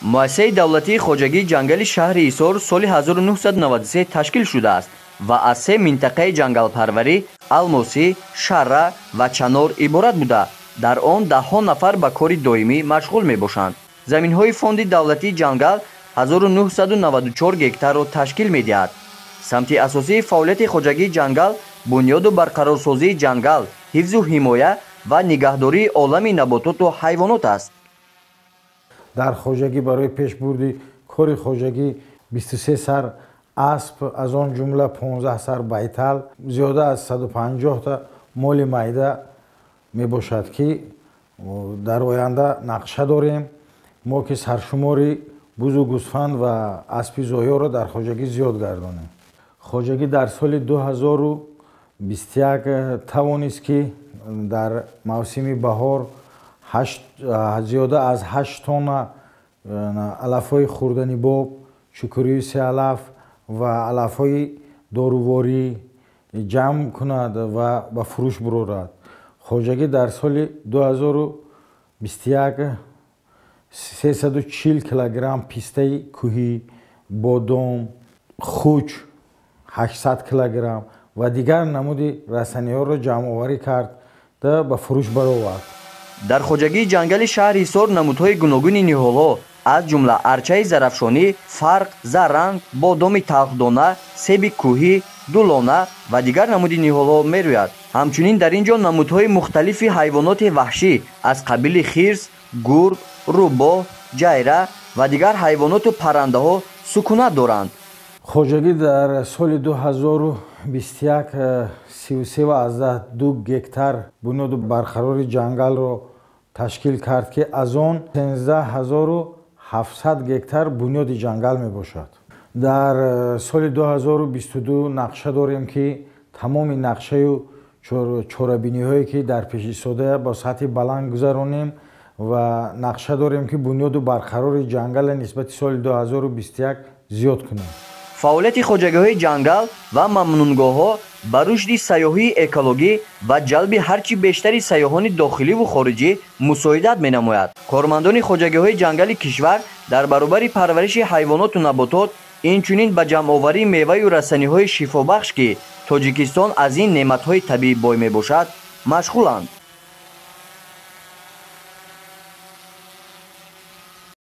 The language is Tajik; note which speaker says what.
Speaker 1: муассисаи давлатии хоҷагии ҷангали шаҳри Ҳисор соли 1993 ташкил шудааст ва аз се минтақаи ҷангалпарварӣ Алмосӣ, Шарра ва Чанор иборат буда, дар он даҳҳо нафар ба кори доимӣ машғул мебошанд. заминҳои фонди давлатии ҷангал 1994 гектарро ташкил медиҳад. самти асосии фаъолияти хоҷагии ҷангал бунёду барқарорсозии ҷангал, ҳифзу ҳимоя ва нигаҳдории олами набототу ҳайвонот аст.
Speaker 2: дар хоҷагӣ барои пешбурди кори хоҷагӣ 23 сар асп, аз он ҷумла 15 сар байтал, зиёда аз 150 та моли майда мебошад ки дар оянда нақша дорем. мо ки саршумори бузу гӯсфанд ва аспи зоёро дар хоҷагӣ зиёд гардонем. хоҷагӣ дар соли 2021 тавонист ки дар мавсими баҳор зиёда аз 8 тонна алафҳои хурданибоб, чукуриюси алаф ва алафҳои доруворӣ ҷамъ кунад ва ба фурӯш бурорад. хоҷагӣ дар соли 2021 340 килограмм пистаи кӯҳӣ, бодом, хуч 800 килограмм ва дигар намуди расаниҳоро ҷамъоварӣ карда ба фурӯш баровард.
Speaker 1: дар хоҷагии ҷангали шаҳри Ҳисор намудҳои гуногуни ниҳолҳо аз ҷумла арчаи зарафшонӣ, фарқ, заранг, бодоми талхдона, себи кӯҳӣ, дулона ва дигар намуди ниҳолҳо мерӯяд. ҳамчунин дар ин ҷо намудҳои мухталифи ҳайвоноти ваҳшӣ аз қабили хирс, гург, рӯбоҳ, ҷайра ва дигар ҳайвоноту паррандаҳо сукунат доранд.
Speaker 2: хоҷагӣ дар соли 2021 33,2 гектар бунёду барқарори ҷангалро ташкил кард ки аз он 15700 гектар бунёди ҷангал мебошад. дар соли 2022 нақша дорем ки тамоми нақшаю чорабиниҳое ки дар пеш истода бо сатҳи баланд гузаронем ва нақша дорем ки бунёду барқарори ҷангала нисбати соли 2021 зиёд кунем.
Speaker 1: фаъолияти хоҷагиҳои ҷангал ва мамнунгоҳҳо ба рушди сайёҳии экологӣ ва ҷалби ҳарчи бештари сайёҳони дохиливу хориҷӣ мусоидат менамояд. кормандони хоҷагиҳои ҷангали кишвар дар баробари парвариши ҳайвоноту наботот, инчунин ба ҷамъоварии меваю расаниҳои шифобахш ки Тоҷикистон аз ин неъматҳои табиӣ бой мебошад, машғуланд.